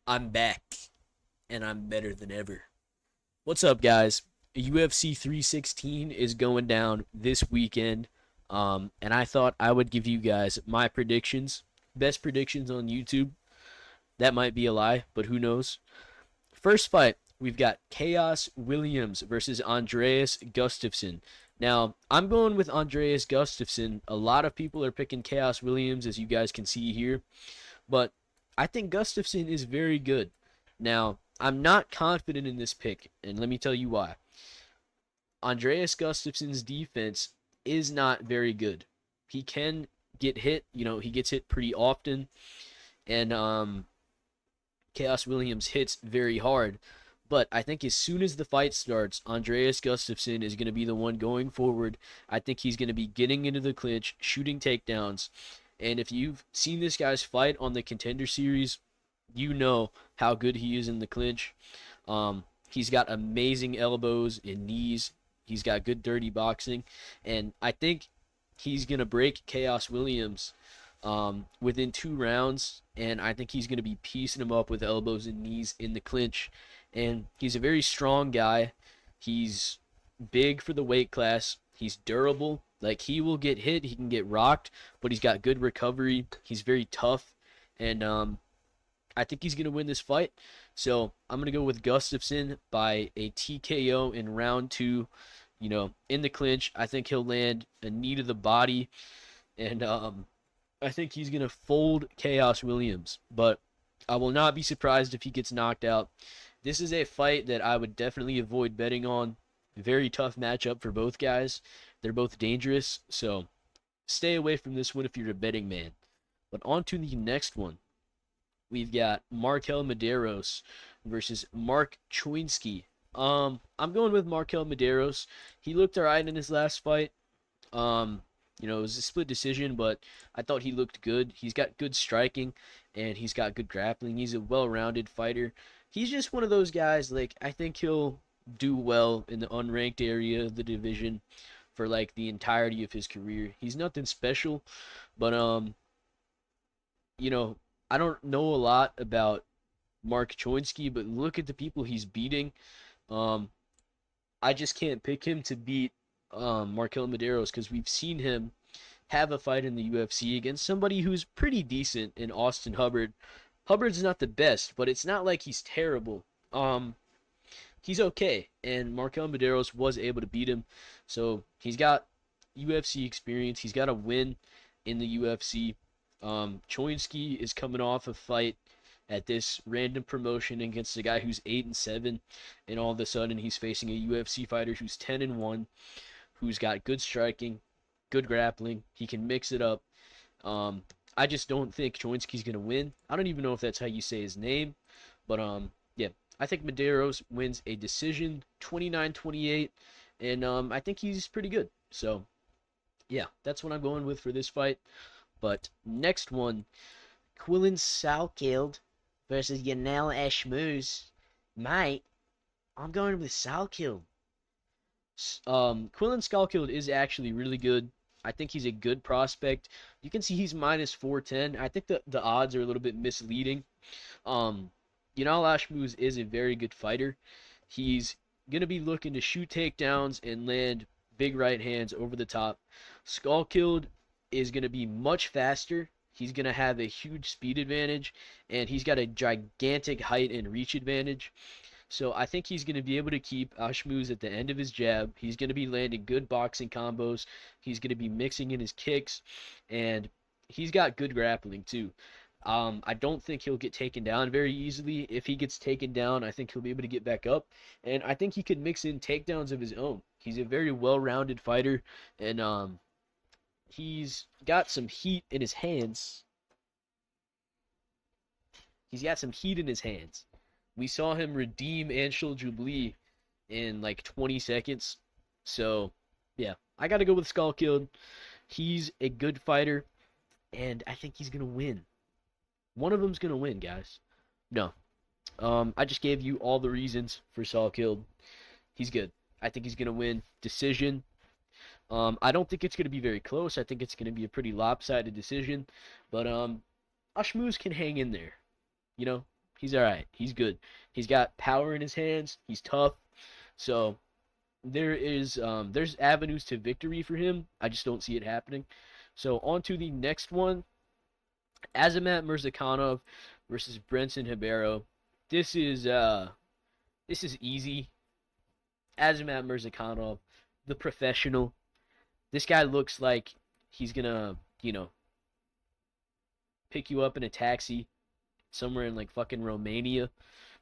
I'm back, and I'm better than ever. What's up, guys? UFC 316 is going down this weekend, and I thought I would give you guys my predictions, best predictions on YouTube. That might be a lie, but who knows? First fight, we've got Chaos Williams versus Andreas Gustafsson. Now, I'm going with Andreas Gustafsson. A lot of people are picking Chaos Williams, as you guys can see here. But I think Gustafsson is very good. Now, I'm not confident in this pick, and let me tell you why. Andreas Gustafsson's defense is not very good. He can get hit, he gets hit pretty often, and Chaos Williams hits very hard. But I think as soon as the fight starts, Andreas Gustafsson is going to be the one going forward. I think he's going to be getting into the clinch, shooting takedowns. And if you've seen this guy's fight on the Contender Series, you know how good he is in the clinch. He's got amazing elbows and knees. He's got good dirty boxing. And I think he's going to break Chaos Williams within 2 rounds, and I think he's going to be piecing him up with elbows and knees in the clinch. And he's a very strong guy. He's big for the weight class. He's durable. Like, he will get hit, he can get rocked, but he's got good recovery. He's very tough, and I think he's going to win this fight. So I'm going to go with Gustafsson by a TKO in round two. In the clinch, I think he'll land a knee to the body, and I think he's going to fold Chaos Williams, but I will not be surprised if he gets knocked out. This is a fight that I would definitely avoid betting on. Very tough matchup for both guys. They're both dangerous, so stay away from this one if you're a betting man. But on to the next one. We've got Markel Medeiros versus Mark Choinsky. I'm going with Markel Medeiros. He looked alright in his last fight. It was a split decision, but I thought he looked good. He's got good striking, and he's got good grappling. He's a well-rounded fighter. He's just one of those guys, like, I think he'll do well in the unranked area of the division for, like, the entirety of his career. He's nothing special, but, I don't know a lot about Mark Choinsky, but look at the people he's beating. Um, I just can't pick him to beat Markel Medeiros because we've seen him have a fight in the UFC against somebody who's pretty decent in Austin Hubbard. Hubbard's not the best, but it's not like he's terrible. He's okay, and Markel Medeiros was able to beat him, so he's got UFC experience. He's got a win in the UFC. Choinsky is coming off a fight at this random promotion against a guy who's 8-7, and all of a sudden he's facing a UFC fighter who's 10-1, who's got good striking, good grappling. He can mix it up. I just don't think Choinsky's gonna win. I don't even know if that's how you say his name, but yeah, I think Medeiros wins a decision, 29-28, and I think he's pretty good. So yeah, that's what I'm going with for this fight. But next one, Quillen Salkild versus Yanel Ashmouz. Mate, I'm going with Salkild. Quillen Salkild is actually really good. I think he's a good prospect. You can see he's minus 410. I think the odds are a little bit misleading. Um, Yanal Ashmouz is a very good fighter. He's going to be looking to shoot takedowns and land big right hands over the top. Skullkilled is going to be much faster. He's going to have a huge speed advantage, and he's got a gigantic height and reach advantage. So I think he's going to be able to keep Ashmouz at the end of his jab. He's going to be landing good boxing combos. He's going to be mixing in his kicks, and he's got good grappling too. I don't think he'll get taken down very easily. If he gets taken down, I think he'll be able to get back up, and I think he could mix in takedowns of his own. He's a very well-rounded fighter, and he's got some heat in his hands. He's got some heat in his hands. We saw him redeem Anshul Jubilee in like 20 seconds. So, yeah, I got to go with Skullkilled. He's a good fighter, and I think he's going to win. One of them's going to win, guys. No. I just gave you all the reasons for Skullkilled. He's good. I think he's going to win. Decision. I don't think it's going to be very close. I think it's going to be a pretty lopsided decision. But Ashmouz can hang in there. You know, He's all right. He's good. He's got power in his hands. He's tough. So there's avenues to victory for him. I just don't see it happening. So on to the next one. Azamat Murzakanov versus Brenson Hibero. This is this is easy. Azamat Murzakanov, the professional. This guy looks like he's gonna, pick you up in a taxi somewhere in like fucking Romania.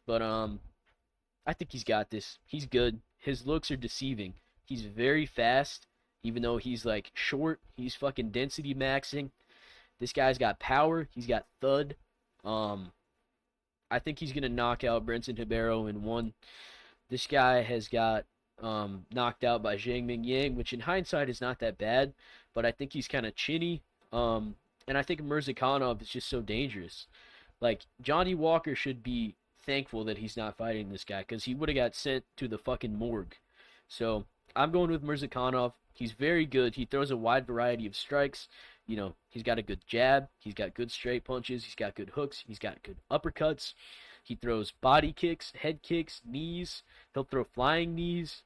But I think he's got this. He's good. His looks are deceiving. He's very fast, even though he's like short. He's fucking density maxing. This guy's got power. He's got thud. Um, I think he's gonna knock out Brenton Hibero in one. This guy has got knocked out by Zhang Ming Yang, which in hindsight is not that bad, but I think he's kind of chinny. And I think Mirzakhanov is just so dangerous. Like Johnny Walker should be thankful that he's not fighting this guy because he would have got sent to the fucking morgue. So I'm going with Mirzakhanov. He's very good. He throws a wide variety of strikes. He's got a good jab. He's got good straight punches. He's got good hooks. He's got good uppercuts. He throws body kicks, head kicks, knees. He'll throw flying knees.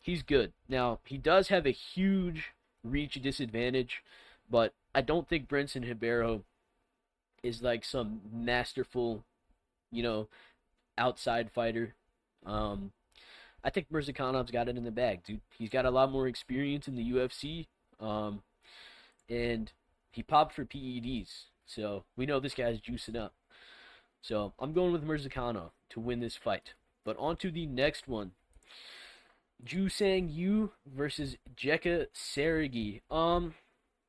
He's good. Now, he does have a huge reach disadvantage, but I don't think Brenton Hibero is like some masterful, you know, outside fighter. I think Mirzakhanov's got it in the bag, dude. He's got a lot more experience in the UFC, and he popped for PEDs, so we know this guy's juicing up. So I'm going with Mirzakhanov to win this fight. But on to the next one. Ju Sang Yu versus Jekka Sergi.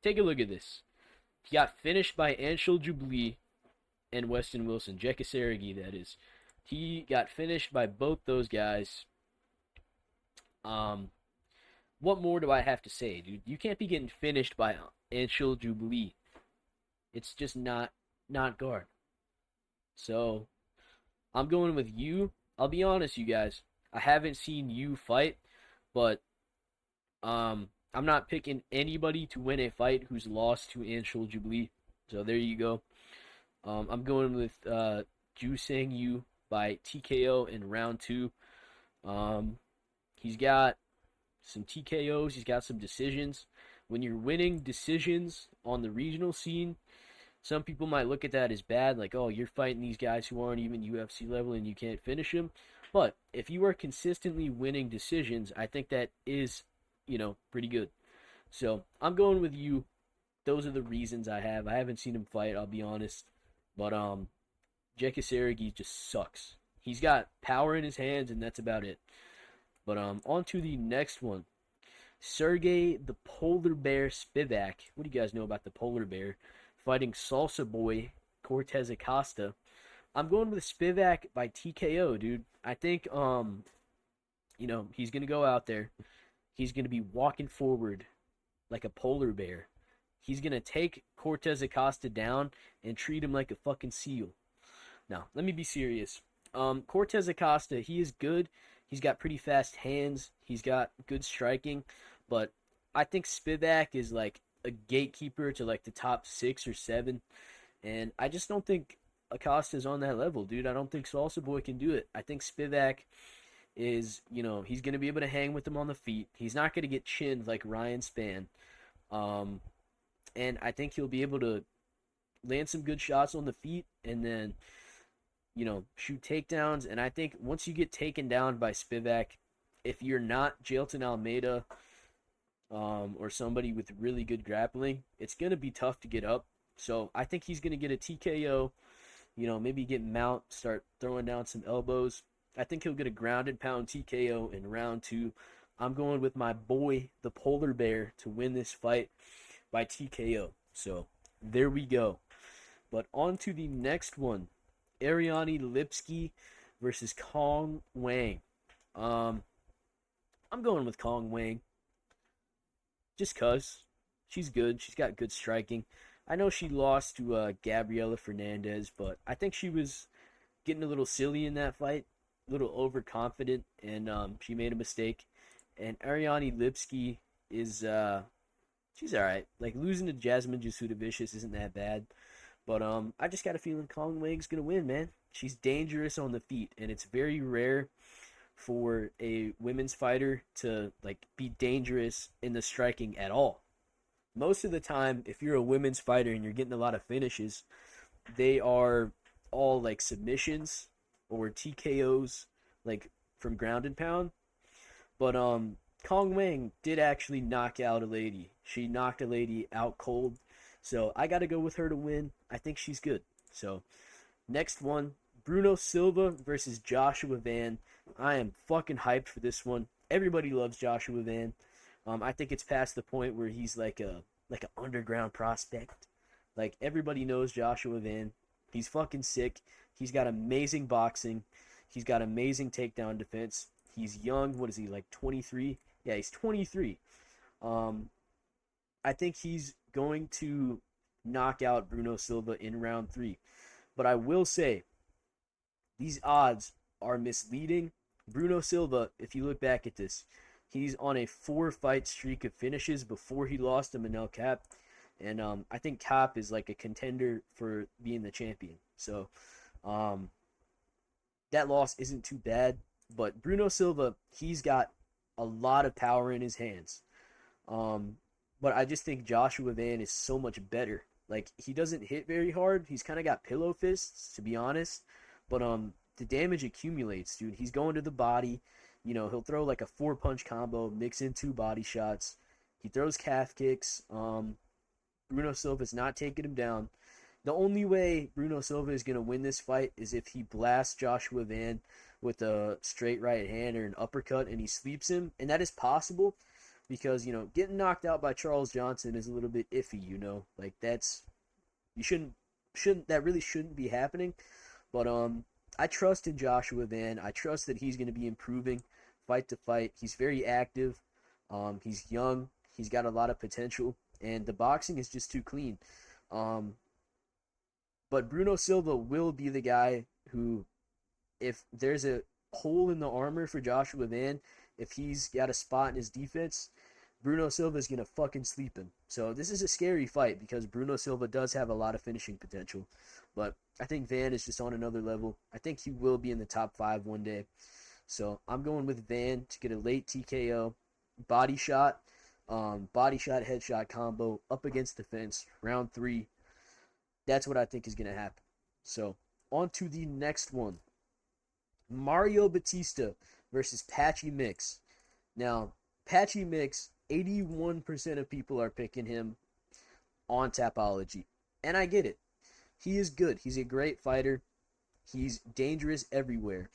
Take a look at this. He got finished by Anshul Jubilee and Weston Wilson. Jekka Sergi, that is. He got finished by both those guys. What more do I have to say, dude? You can't be getting finished by Anshul Jubilee. It's just not guard. So, I'm going with you. I'll be honest, you guys. I haven't seen you fight, but I'm not picking anybody to win a fight who's lost to Anshul Jubilee. So there you go. I'm going with Ju Sang Yu by TKO in round 2. He's got some TKOs. He's got some decisions. When you're winning decisions on the regional scene, some people might look at that as bad, like, oh, you're fighting these guys who aren't even UFC level and you can't finish them. But if you are consistently winning decisions, I think that is, pretty good. So I'm going with you. Those are the reasons I have. I haven't seen him fight, I'll be honest. But Jekka Sergi just sucks. He's got power in his hands, and that's about it. But on to the next one. Sergey the Polar Bear Spivak. What do you guys know about the Polar Bear? Fighting Salsa Boy Cortez Acosta. I'm going with Spivak by TKO, dude. I think he's gonna go out there. He's gonna be walking forward like a polar bear. He's gonna take Cortez Acosta down and treat him like a fucking seal. Now, let me be serious. Cortez Acosta, he is good. He's got pretty fast hands. He's got good striking, but I think Spivak is like a gatekeeper to like the top 6 or 7, and I just don't think Acosta's on that level, dude. I don't think Salsa Boy can do it. I think Spivak is, he's going to be able to hang with him on the feet. He's not going to get chinned like Ryan Spann. And I think he'll be able to land some good shots on the feet and then, shoot takedowns. And I think once you get taken down by Spivak, if you're not Jailton Almeida or somebody with really good grappling, it's going to be tough to get up. So I think he's going to get a TKO, maybe get mount, start throwing down some elbows. I think he'll get a grounded pound TKO in round 2. I'm going with my boy, the Polar Bear, to win this fight by TKO. So there we go. But on to the next one. Ariane Lipski versus Kong Wang. I'm going with Kong Wang. Just cuz. She's good. She's got good striking. I know she lost to Gabriela Fernandez, but I think she was getting a little silly in that fight, a little overconfident, and she made a mistake. And Ariane Lipski is, she's all right. Like, losing to Jasmine Jasudavicius isn't that bad, But I just got a feeling Kong Wang's gonna win, man. She's dangerous on the feet, and it's very rare for a women's fighter to like be dangerous in the striking at all. Most of the time, if you're a women's fighter and you're getting a lot of finishes, they are all like submissions or TKOs, like from ground and pound. But Kong Wang did actually knock out a lady. She knocked a lady out cold. So I got to go with her to win. I think she's good. So next one, Bruno Silva versus Joshua Van. I am fucking hyped for this one. Everybody loves Joshua Van. I think it's past the point where he's like an underground prospect. Like everybody knows Joshua Van. He's fucking sick. He's got amazing boxing. He's got amazing takedown defense. He's young. What is he, like 23? Yeah, he's 23. Um, I think he's going to knock out Bruno Silva in round 3. But I will say, these odds are misleading. Bruno Silva, if you look back at this, he's on a 4-fight streak of finishes before he lost to Manel Cap. And I think Cap is like a contender for being the champion. So um, that loss isn't too bad. But Bruno Silva, he's got a lot of power in his hands. Um, but I just think Joshua Van is so much better. Like he doesn't hit very hard. He's kind of got pillow fists, to be honest. But the damage accumulates, dude. He's going to the body. You know, he'll throw like a 4-punch combo, mix in 2 body shots. He throws calf kicks. Bruno Silva's not taking him down. The only way Bruno Silva is going to win this fight is if he blasts Joshua Van with a straight right hand or an uppercut and he sleeps him. And that is possible because, you know, getting knocked out by Charles Johnson is a little bit iffy, you know. Like that's you shouldn't that really shouldn't be happening. But I trust in Joshua Van. I trust that he's going to be improving fight to fight. He's very active. He's young. He's got a lot of potential and the boxing is just too clean. Um but Bruno Silva will be the guy who, if there's a hole in the armor for Joshua Van, if he's got a spot in his defense, Bruno Silva is going to fucking sleep him. So this is a scary fight because Bruno Silva does have a lot of finishing potential. But I think Van is just on another level. I think he will be in the top 5 one day. So I'm going with Van to get a late TKO, body shot, headshot combo up against the fence, round 3. That's what I think is going to happen. So on to the next one. Mario Batista versus Patchy Mix. Now, Patchy Mix, 81% of people are picking him on Tapology. And I get it. He is good. He's a great fighter. He's dangerous everywhere.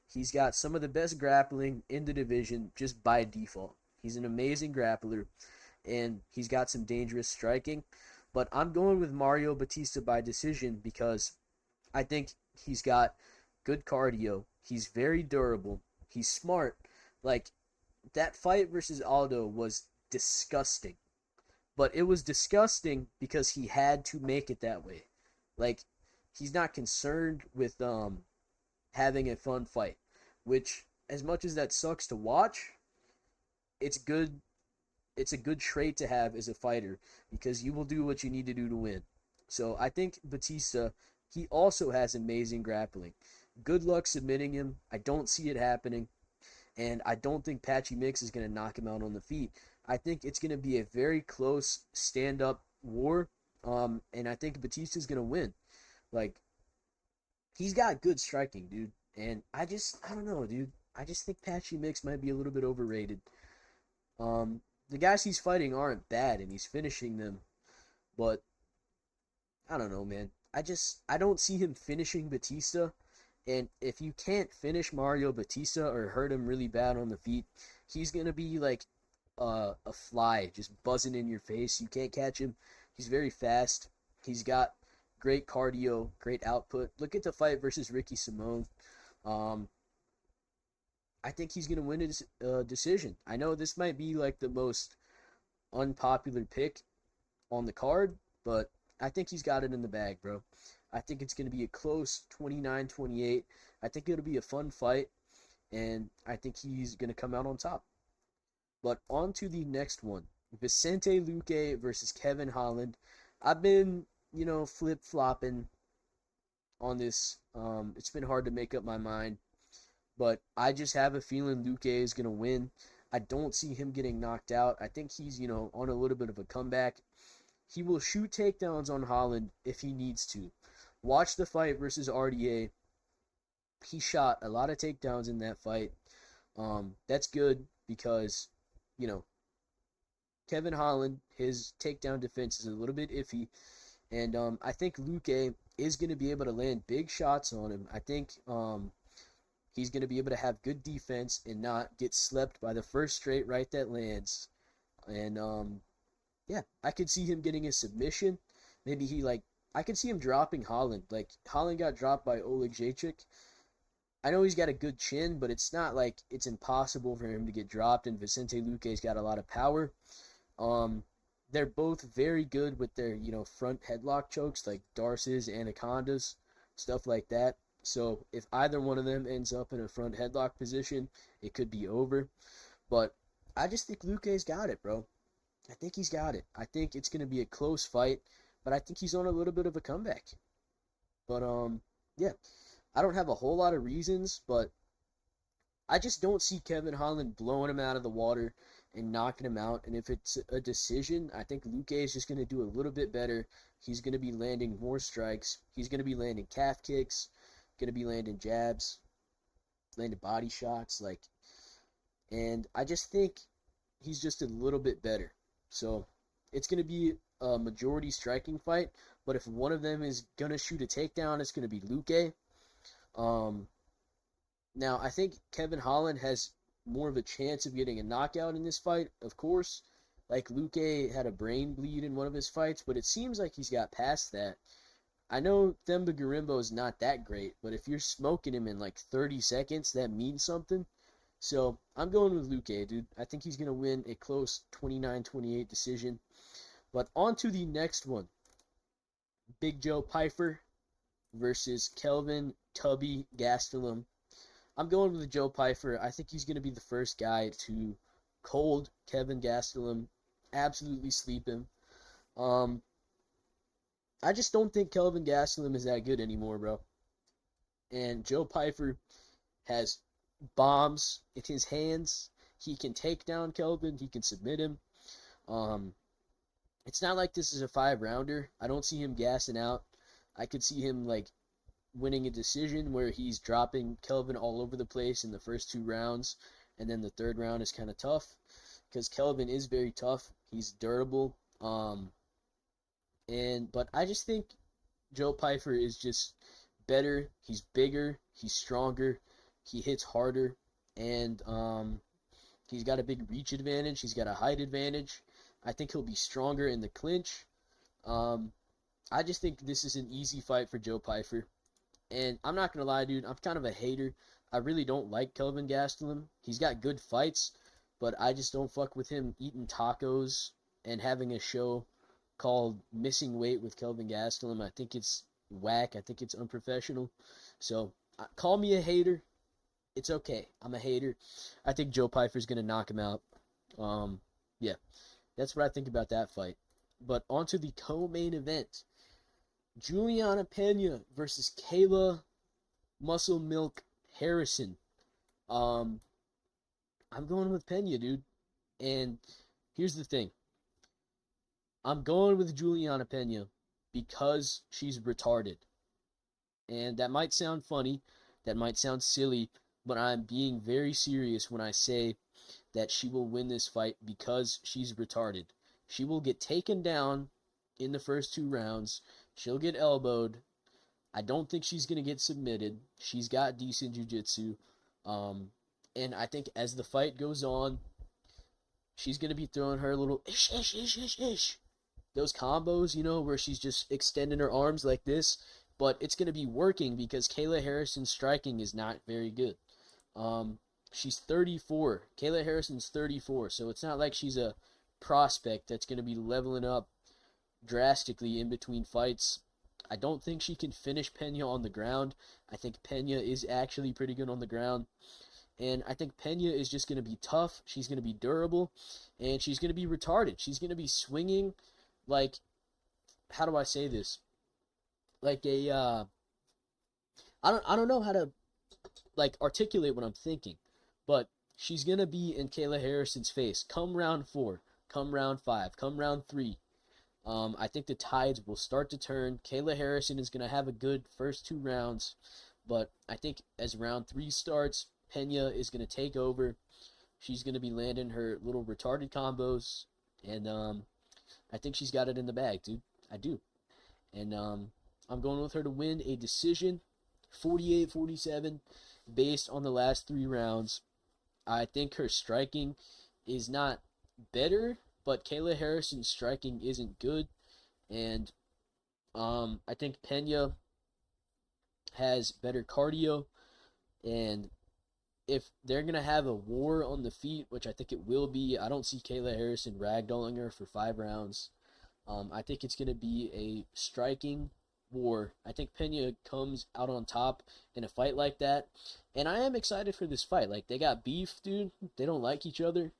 He's got some of the best grappling in the division just by default. He's an amazing grappler, and he's got some dangerous striking. But I'm going with Mario Batista by decision because I think he's got good cardio. He's very durable. He's smart. Like, that fight versus Aldo was disgusting. But it was disgusting because he had to make it that way. Like, he's not concerned with having a fun fight. Which, as much as that sucks to watch, it's good. It's a good trait to have as a fighter because you will do what you need to do to win. So I think Batista, he also has amazing grappling. Good luck submitting him. I don't see it happening. And I don't think Patchy Mix is going to knock him out on the feet. I think it's going to be a very close stand-up war. And I think Batista's going to win. Like, he's got good striking, dude. And I don't know, dude. I just think Patchy Mix might be a little bit overrated. The guys he's fighting aren't bad, and he's finishing them. But, I don't know, man. I don't see him finishing Batista. And if you can't finish Mario Batista or hurt him really bad on the feet, he's going to be like a fly just buzzing in your face. You can't catch him. He's very fast. He's got great cardio, great output. Look at the fight versus Ricky Simone. I think he's going to win a decision. I know this might be like the most unpopular pick on the card, but I think he's got it in the bag, bro. I think it's going to be a close 29-28. I think it'll be a fun fight, and I think he's going to come out on top. But on to the next one. Vicente Luque versus Kevin Holland. I've been flip-flopping on this. It's been hard to make up my mind, but I just have a feeling Luque is going to win. I don't see him getting knocked out. I think he's, on a little bit of a comeback. He will shoot takedowns on Holland if he needs to. Watch the fight versus RDA. He shot a lot of takedowns in that fight. That's good because, you know, Kevin Holland, his takedown defense is a little bit iffy. And I think Luque is going to be able to land big shots on him. I think he's going to be able to have good defense and not get slept by the first straight right that lands. And, yeah, I could see him getting a submission. Maybe I could see him dropping Holland. Like, Holland got dropped by Oleg Jacek. I know he's got a good chin, but it's not like it's impossible for him to get dropped, and Vicente Luque's got a lot of power. They're both very good with their, front headlock chokes, like Darce's, Anacondas, stuff like that. So if either one of them ends up in a front headlock position, it could be over. But I just think Luque's got it, bro. I think he's got it. I think it's going to be a close fight, but I think he's on a little bit of a comeback. But, yeah, I don't have a whole lot of reasons, but I just don't see Kevin Holland blowing him out of the water and knocking him out. And if it's a decision, I think Luque is just going to do a little bit better. He's going to be landing more strikes. He's going to be landing calf kicks, going to be landing jabs, landing body shots, and I just think he's just a little bit better. So it's going to be a majority striking fight, but if one of them is going to shoot a takedown, it's going to be Luque. Now, I think Kevin Holland has more of a chance of getting a knockout in this fight, of course. Like, Luque had a brain bleed in one of his fights, but it seems like he's got past that. I know Themba Gorimbo is not that great, but if you're smoking him in 30 seconds, that means something. So, I'm going with Luque, dude. I think he's going to win a close 29-28 decision. But on to the next one. Big Joe Pyfer versus Kelvin Tubby Gastelum. I'm going with Joe Pyfer. I think he's going to be the first guy to cold Kevin Gastelum, absolutely sleep him. I just don't think Kelvin Gastelum is that good anymore, bro. And Joe Pyfer has bombs in his hands. He can take down Kelvin. He can submit him. It's not like this is a 5-rounder. I don't see him gassing out. I could see him, winning a decision where he's dropping Kelvin all over the place in the first 2 rounds, and then the 3rd round is kind of tough, because Kelvin is very tough. He's durable. But I just think Joe Pyfer is just better. He's bigger. He's stronger. He hits harder. And he's got a big reach advantage. He's got a height advantage. I think he'll be stronger in the clinch. I just think this is an easy fight for Joe Pyfer. And I'm not going to lie, dude, I'm kind of a hater. I really don't like Kelvin Gastelum. He's got good fights, but I just don't fuck with him eating tacos and having a show called Missing Weight with Kelvin Gastelum. I think it's whack. I think it's unprofessional. So, call me a hater. It's okay. I'm a hater. I think Joe Pyfer's going to knock him out. Yeah, that's what I think about that fight. But on to the co-main event. Juliana Pena versus Kayla Muscle Milk Harrison. I'm going with Pena, dude. And here's the thing. I'm going with Juliana Pena because she's retarded. And that might sound funny. That might sound silly. But I'm being very serious when I say that she will win this fight because she's retarded. She will get taken down in the first 2 rounds. She'll get elbowed. I don't think she's going to get submitted. She's got decent jiu-jitsu. And I think as the fight goes on, she's going to be throwing her little ish, ish, ish, ish, ish. Those combos, where she's just extending her arms like this. But it's going to be working because Kayla Harrison's striking is not very good. She's 34. Kayla Harrison's 34. So it's not like she's a prospect that's going to be leveling up drastically in between fights. I don't think she can finish Pena on the ground. I think Pena is actually pretty good on the ground. And I think Pena is just going to be tough. She's going to be durable. And she's going to be retarded. She's going to be swinging how do I say this? like a I don't know how to like articulate what I'm thinking, but she's gonna be in Kayla Harrison's face come round 4, come round 5, come round 3. I think the tides will start to turn. Kayla Harrison is gonna have a good first 2 rounds, but I think as round 3 starts, Pena is gonna take over. She's gonna be landing her little retarded combos, and I think she's got it in the bag, dude. I do. And I'm going with her to win a decision, 48-47, based on the last 3 rounds. I think her striking is not better, but Kayla Harrison's striking isn't good. And I think Pena has better cardio. And if they're going to have a war on the feet, which I think it will be, I don't see Kayla Harrison ragdolling her for 5 rounds. I think it's going to be a striking war. I think Pena comes out on top in a fight like that. And I am excited for this fight. Like, they got beef, dude. They don't like each other.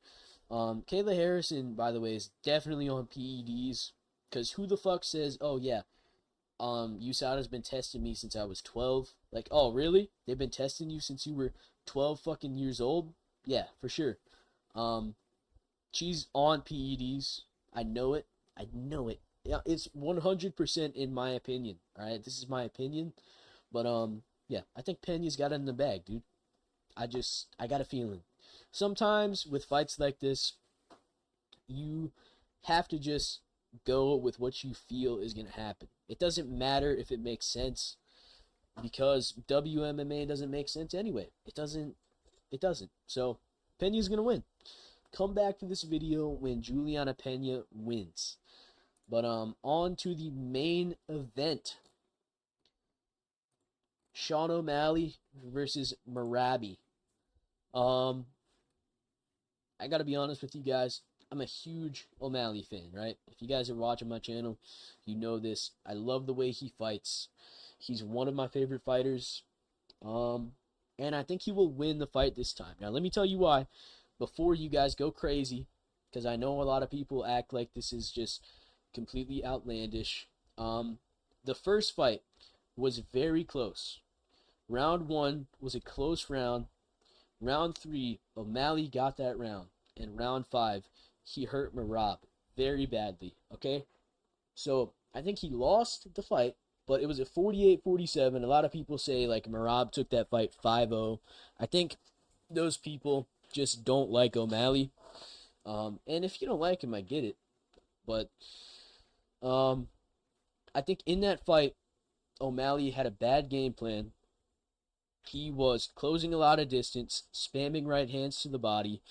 Kayla Harrison, by the way, is definitely on PEDs. Because who the fuck says, oh, yeah, USADA's been testing me since I was 12. Like, oh, really? They've been testing you since you were 12 fucking years old? Yeah, for sure. She's on PEDs. I know it. I know it. Yeah, it's 100% in my opinion. All right, this is my opinion, but yeah, I think Pena's got it in the bag, dude. I got a feeling. Sometimes with fights like this, you have to just go with what you feel is gonna happen. It doesn't matter if it makes sense because WMMA doesn't make sense anyway. It doesn't. It doesn't. So Pena's gonna win. Come back to this video when Juliana Pena wins. But on to the main event. Sean O'Malley versus Marabi. I gotta be honest with you guys. I'm a huge O'Malley fan, right? If you guys are watching my channel, you know this. I love the way he fights. He's one of my favorite fighters. And I think he will win the fight this time. Now, let me tell you why. Before you guys go crazy, because I know a lot of people act like this is just completely outlandish. The first fight was very close. Round 1 was a close round. Round 3, O'Malley got that round. And round 5, he hurt Merab very badly. Okay? So, I think he lost the fight, but it was a 48-47. A lot of people say, like, Merab took that fight 5-0. I think those people just don't like O'Malley. And if you don't like him, I get it. But I think in that fight, O'Malley had a bad game plan. He was closing a lot of distance, spamming right hands to the body,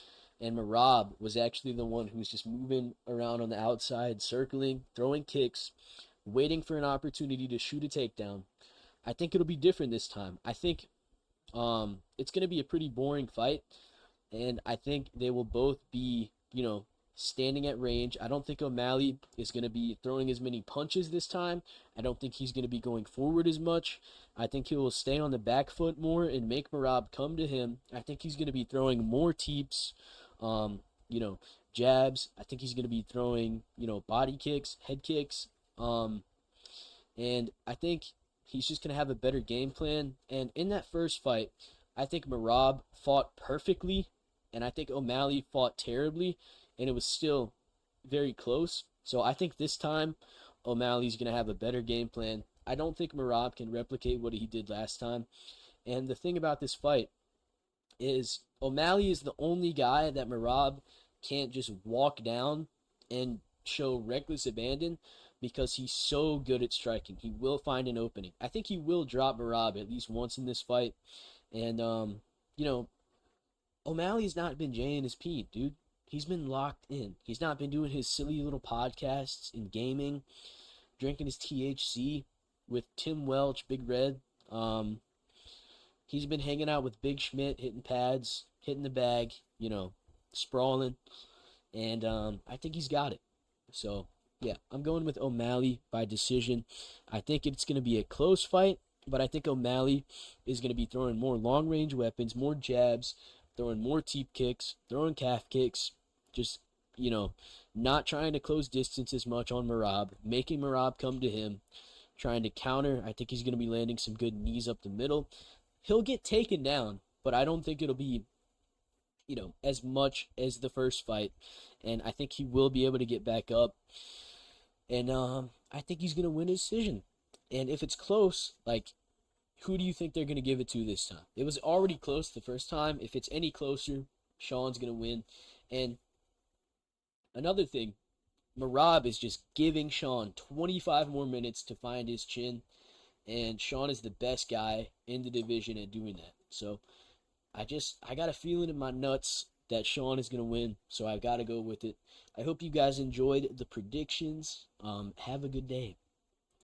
and Merab was actually the one who was just moving around on the outside, circling, throwing kicks, waiting for an opportunity to shoot a takedown. I think it'll be different this time. I think it's going to be a pretty boring fight, and I think they will both be, standing at range. I don't think O'Malley is going to be throwing as many punches this time. I don't think he's going to be going forward as much. I think he will stay on the back foot more and make Merab come to him. I think he's going to be throwing more teeps, jabs. I think he's going to be throwing, body kicks, head kicks. And I think he's just going to have a better game plan. And in that first fight, I think Merab fought perfectly, and I think O'Malley fought terribly, and it was still very close. So I think this time O'Malley's going to have a better game plan. I don't think Merab can replicate what he did last time. And the thing about this fight is O'Malley is the only guy that Merab can't just walk down and show reckless abandon because he's so good at striking. He will find an opening. I think he will drop Merab at least once in this fight. And, O'Malley's not been jaying his pee, dude. He's been locked in. He's not been doing his silly little podcasts and gaming, drinking his THC with Tim Welch, Big Red. He's been hanging out with Big Schmidt, hitting pads, hitting the bag, sprawling. And I think he's got it. So, yeah, I'm going with O'Malley by decision. I think it's going to be a close fight, but I think O'Malley is going to be throwing more long-range weapons, more jabs, throwing more teep kicks, throwing calf kicks, just, not trying to close distance as much on Merab, making Merab come to him. trying to counter. I think he's going to be landing some good knees up the middle. He'll get taken down, but I don't think it'll be, as much as the first fight. And I think he will be able to get back up. And I think he's going to win a decision. And if it's close, like, who do you think they're going to give it to this time? It was already close the first time. If it's any closer, Sean's going to win. And another thing, Merab is just giving Sean 25 more minutes to find his chin. And Sean is the best guy in the division at doing that. So I got a feeling in my nuts that Sean is going to win. So I've got to go with it. I hope you guys enjoyed the predictions. Have a good day.